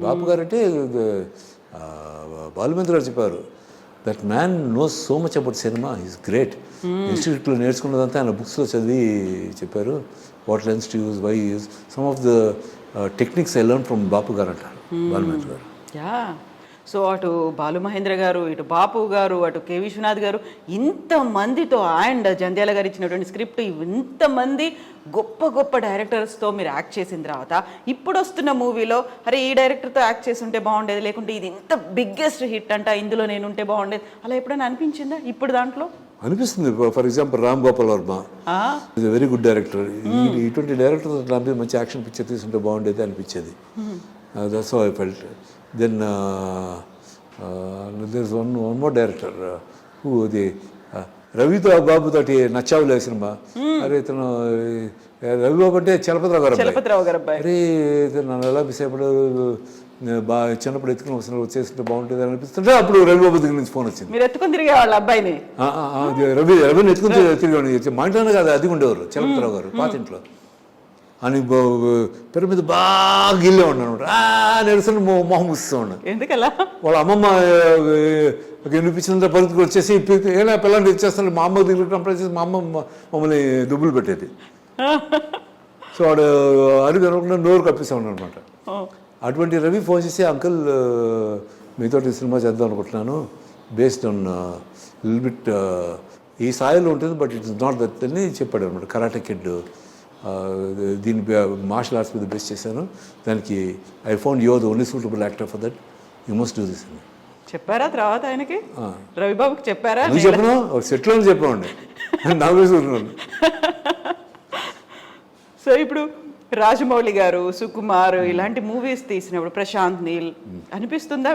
బాపు గారు అంటే బాలుమేంద్ర గారు చెప్పారు, that man knows so much about cinema, is great. ఇన్స్టిట్యూట్లో నేర్చుకున్నదంతా ఆయన బుక్స్లో చదివి చెప్పారు. What lens to use, why use, some of the techniques I learn from Bapu గారు అంటారు బాలుమేంద్ర గారు. యా. సో అటు బాలు మహేంద్ర గారు, ఇటు బాపు గారు, అటు కె విశ్వనాథ్ గారు, ఇంతమందితో అండ్ జంధ్యాల గారు ఇచ్చినటువంటి స్క్రిప్ట్, ఇంతమంది గొప్ప గొప్ప డైరెక్టర్స్తో మీరు యాక్ట్ చేసిన తర్వాత ఇప్పుడు వస్తున్న మూవీలో అరే ఈ డైరెక్టర్తో యాక్ట్ చేసి ఉంటే బాగుండేది, లేకుంటే ఇది ఇంత బిగ్గెస్ట్ హిట్ అంట ఇందులో నేను ఉంటే బాగుండేది, అలా ఎప్పుడైనా అనిపించిందా ఇప్పుడు దాంట్లో? అనిపిస్తుంది. For example Ram Gopal Varma is very good director. ఇటువంటి డైరెక్టర్ నాకు మంచి యాక్షన్ పిక్చర్ తీసుకుంటే బాగుండేది అనిపించేది. That's how I felt. Then there's one more director who రవితో బాబుతోటి నచ్చావులే సినిమా. అరే ఇతను రవిబాబు అంటే చలపతిరావు గారు అబ్బాయి. అరే నన్ను ఎలా మిస్ అయిపోయాడు, బాగా చిన్నప్పుడు ఎత్తుకుని వచ్చేస్తుంటే బాగుంటుంది అని అనిపిస్తుంటే అప్పుడు రవిబాబు దగ్గర నుంచి ఫోన్ వచ్చింది. మీరు ఎత్తుకుని తిరిగే వాళ్ళ అబ్బాయిని? రవిని ఎత్తుకుని తిరిగి మా ఇంట్లోనే కాదు, అది ఉండేవారు చలపతిరావు గారు పాతింట్లో అని పేరు మీద బాగా గిల్లే ఉన్నాను అనమాట. నడుస్తున్న మొహం ముస్తూ ఉన్నాను. ఎందుకలా? వాళ్ళ అమ్మమ్మ వినిపించినంత పరిస్థితికి వచ్చేసి ఏనా పిల్లల్ని ఇచ్చేస్తాను, మా అమ్మ దగ్గర కంప్లైంట్ చేసి మా అమ్మ మమ్మల్ని దుబ్బులు పెట్టేది. సో వాడు అడిగి అనుకుంటే నోరు కప్పిస్తాను అనమాట. అటువంటి రవి ఫోన్ చేసి, అంకుల్ మీతో సినిమా చేద్దాం అనుకుంటున్నాను, బేస్డ్ ఆన్ లిల్ బిట్ ఈ స్థాయిలో ఉంటుంది, but it is not that అని చెప్పాడు అనమాట. కరాటే కిడ్ దీన్ని మార్షల్ ఆర్ట్స్ మీద బేస్ చేశాను, దానికి I found your the only suitable actor for that, you must do this అని చెప్పారా? తర్వాత ఆయనకి రవిబాబుకి చెప్పారా? నువ్వు చెప్పను, సెట్లోనే చెప్పండి నవ్వేసుకున్నాను. సో ఇప్పుడు రాజమౌళి గారు, సుకుమార్ ఇలాంటి మూవీస్ తీసినప్పుడు, ప్రశాంత్ నీల్ అనిపిస్తుందా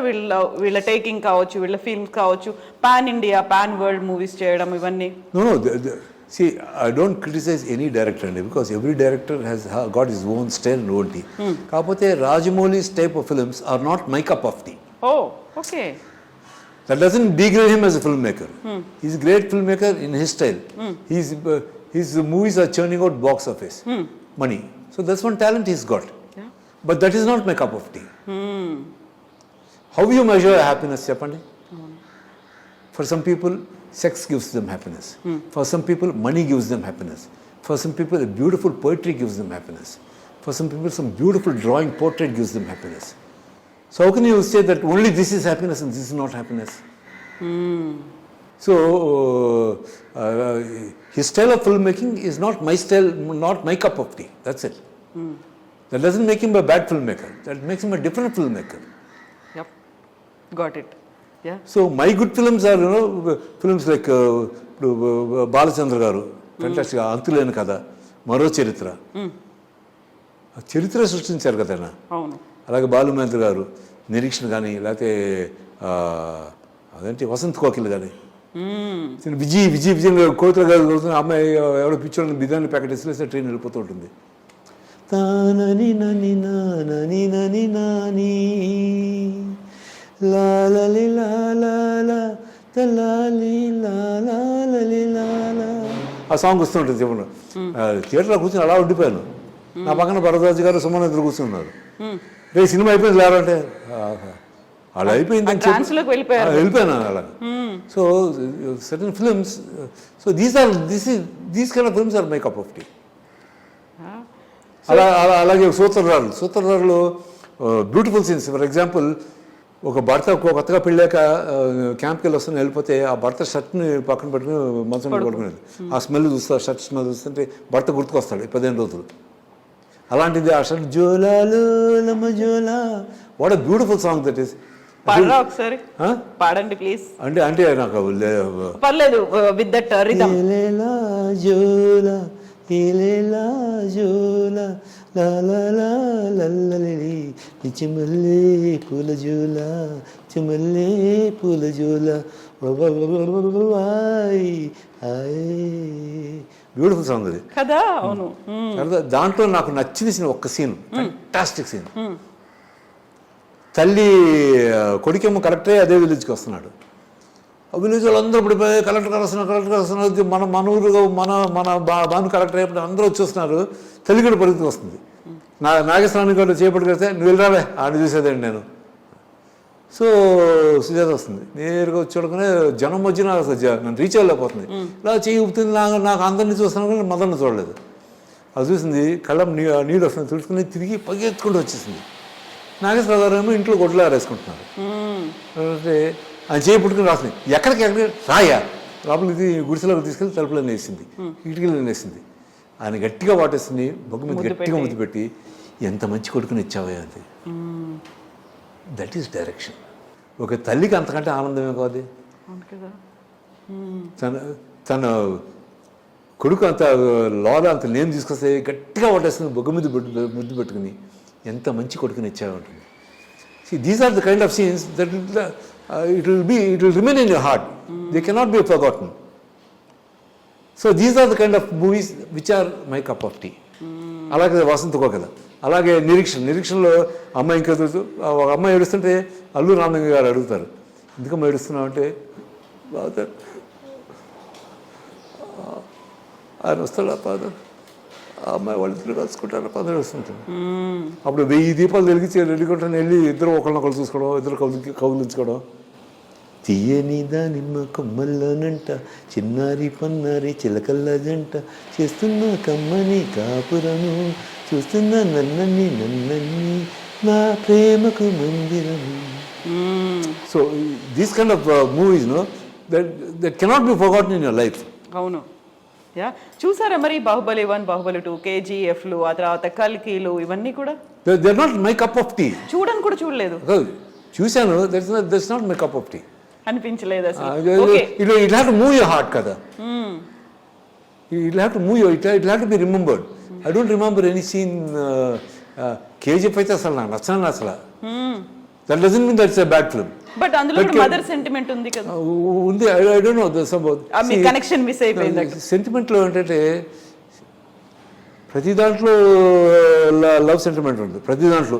వీళ్ళ టేకింగ్ కావచ్చు, వీళ్ళ ఫిల్మ్స్ కావచ్చు, pan India pan world movies చేయడం ఇవన్నీ? See, I don't criticize any director because every director has got his own style and own tea. Kaapothe Rajamouli's type of films are not my cup of tea. Oh, okay. That doesn't degrade him as a filmmaker. He's a great filmmaker in his style. His movies are churning out box office money. So that's one talent he's got. Yeah. But that is not my cup of tea. How you measure happiness, Chapandi? For some people, sex gives them happiness. For some people, money gives them happiness. For some people, a beautiful poetry gives them happiness. For some people, some beautiful drawing portrait gives them happiness. So how can you say that only this is happiness and this is not happiness? So his style of filmmaking is not my style, not my cup of tea. That's it. That doesn't make him a bad filmmaker. That makes him a different filmmaker. Yep, got it. Yeah. So my good films are, films like Balachandra garu, fantastic, Antulena Kada, Maro Charitra. చరిత్ర సృష్టించారు కదా ఆయన. అలాగే బాలుమేంద్ర గారు, నిరీక్షణ కానీ, లేకపోతే అదేంటి వసంత్ కోకిల్ కానీ, విజయ్ కోతుల గారు అమ్మాయి ఎవరో పిక్చర్ బిర్యానీ ప్యాకెట్ ఇస్తే ట్రైన్ వెళ్ళిపోతూ ఉంటుంది. తానని నని నాని నని నాని లాలలి లాలా తలాలి లాలలి లాలా ఆ సాంగ్ వస్తుంటుంది. చెప్పండి, థియేటర్లో కూర్చొని అలా ఉండిపోయాను. నా పక్కన భరద్వాజ్ గారు, సుమన్ ఇద్దరు కూర్చున్నారు. రే సినిమా అయిపోయింది లేరంటే అలా అయిపోయింది అని వెళ్ళిపోయాను అలా. So certain films, so these kind of films are my cup of tea. అలాగే Sutradharulu beautiful scenes. For example, ఒక భర్త కొత్తగా పెళ్ళాక క్యాంప్కి వెళ్ళి వస్తున్నా వెళ్ళిపోతే ఆ భర్త షర్ట్ని పక్కన పెట్టుకుని మంచం పడుకునేది. ఆ స్మెల్ చూస్తా, షర్ట్ స్మెల్ చూస్తుంటే భర్త గుర్తుకొస్తాడు 15 రోజులు. అలాంటిది ఆ షర్ట్ జోలాలు లమ్మ జోలా, what a beautiful song that is. ఒకసారి పాడండి ప్లీజ్. అంటే నాకు పర్లేదు విత్ దట్ రిథమ్. జోలా ఏలేలా జోలా లాలా లల్లలి చిమల్లే పూల జోలా చిమల్లే పూల జోలా బ్యూటిఫుల్ సాంగ్ అది కదా. అవును. దాంట్లో నాకు నచ్చిన ఒక్క సీన్, ఫ్యాంటాస్టిక్ సీన్. తల్లి కొడుకేమో కలెక్టరే అదే విలేజ్కి వస్తున్నాడు. ఆ విలేజ్ వాళ్ళందరూ పడిపోయి కలెక్టర్ వస్తున్నారు, మన ఊరు మన బాను కలెక్టర్ అయిపోయి అందరూ వచ్చేస్తున్నారు. తల్లి కూడా పరిస్థితి వస్తుంది. నాగేశ్వరాన్ని గారు చేపట్టు కడితే నువ్వు వెళ్ళరావే ఆడ చూసేదండి నేను. సో సుజాత వస్తుంది, నేరుగా చూడగానే జనం మధ్యన నన్ను రీచ్ అవ్వలేకపోతుంది. ఇలా చేయి ఊపుతుంది, నాకు అందరినీ చూస్తున్నాను కానీ మదర్ని చూడలేదు. అది చూసింది, కళ్ళం నీళ్ళు వస్తుంది, తుడుచుకుని తిరిగి పగెత్తుకుంటూ వచ్చేసింది. నాగేశ్వర గారు ఏమో ఇంట్లో గొడ్లు ఆరేసుకుంటున్నారు. అంటే ఆయన చేయి పుట్టుకుని రాస్తుంది, ఎక్కడికి రాయా లోపలికి గుడిసెలోకి తీసుకెళ్ళి తలుపులను వేసింది, కిటికీలను వేసింది. ఆయన గట్టిగా వాటేసింది, బొగ్గు మీద గట్టిగా ముద్దు పెట్టి, ఎంత మంచి కొడుకుని ఇచ్చావే అది. That is direction. ఒక తల్లికి అంతకంటే ఆనందమే కాదు. తన కొడుకు అంత లోన అంత నేమ్ తీసుకొస్తే గట్టిగా వాటేస్తుంది, బొగ్గు మీద ముద్దు పెట్టుకుని, ఎంత మంచి కొడుకుని ఇచ్చావు ఉంటుంది. See, these are the kind of scenes that it will remain in your heart. They cannot be forgotten. So these are the kind of movies which are my cup of tea. అలాగే వసంత కోకిల, అలాగే నిరీక్షణలో అమ్మాయి ఇంకా ఒక అమ్మాయి ఏడుస్తుంటే అల్లు రామలింగ గారు అడుగుతారు, ఎందుకమ్మా ఏడుస్తున్నావు అంటే, ఆయన వస్తాడా ఫాదర్, ఆ అమ్మాయి వాళ్ళిద్దరు కలుసుకుంటారు, ఫాదర్ వస్తుంటారు. అప్పుడు 1000 దీపాలు వెలిగించి వెళ్ళుకుంటాను, వెళ్ళి ఇద్దరు ఒకళ్ళనొకళ్ళు చూసుకోవడం, ఇద్దరు కౌలించుకోవడం. తీయని దానిమ్మ కొమ్మల్లోనంట, చిన్నారి పన్నారి చిలకల్ల జంట, చేస్తున్న కమ్మని కాపురము, చూస్తున్న నన్నని నా ప్రేమకు మందిరము. So these kind of movies that cannot be forgotten in your life. అవును. యా, చూసారా మరి బాహుబలి 1, బాహుబలి 2, KGFలు, ఆ తర్వాత కల్కిలు, ఇవన్నీ కూడా? They are not my cup of tea. చూడని కూడా చూడలేదు. చూశాను, that's not my cup of tea. అనిపించలేదు అసలు. It have to move your heart కదా. It have to move it have to be remembered. I don't remember any scene. KGF అయితే అసలు నాకు నచ్చను అసలు. That doesn't mean that's a bad film. But అందులో కూడా మదర్ సెంటిమెంట్ ఉంది కదా. ఉంది. I don't know the some me connection miss అయిపోయింది. సెంటిమెంట్లో ఏంటంటే ప్రతి దాంట్లో లవ్ సెంటిమెంట్ ఉంటుంది. ప్రతి దాంట్లో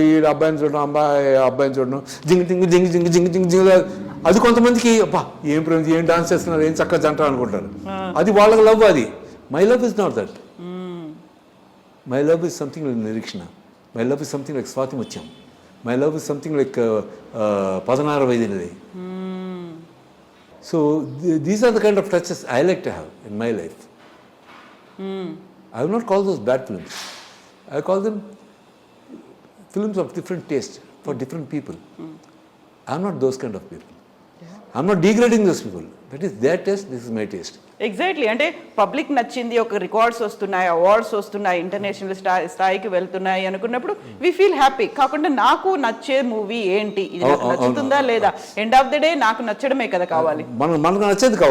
ఈ అబ్బాయిని చూడడం, అబ్బాయిని చూడడం, జింగ్ జింగ్ జింగ్ జింగ్ జింగ్ జింగ్ జింగ్, అది కొంతమందికి అబ్బా ఏం ప్రేమ, ఏం డాన్స్ చేస్తున్నారు, ఏం చక్కగా జంట అనుకుంటారు. అది వాళ్ళకి లవ్. అది my love is not that. My love is something like Nireekshana. My love is something like Swathi Mutyam. My love is something like 16 వైదినది. So these are the kind of touches I like to have in my life. I will not call those bad films. I call them films of different taste for different people. I am not those kind of people. I am not degrading those people. That is their taste, this is my taste. Exactly. అంటే public నచ్చింది, ఒక records వస్తున్నాయి, awards వస్తున్నాయి, international స్థాయికి వెళ్తున్నాయి అనుకున్నప్పుడు we feel happy. కాకుండా నాకు నచ్చే మూవీ ఏంటి, ఇది నాకు నచ్చుతుందా లేదా, ఎండ్ ఆఫ్ ద డే నాకు నచ్చడమే కదా కావాలి. మనకు నచ్చేది కావాలి.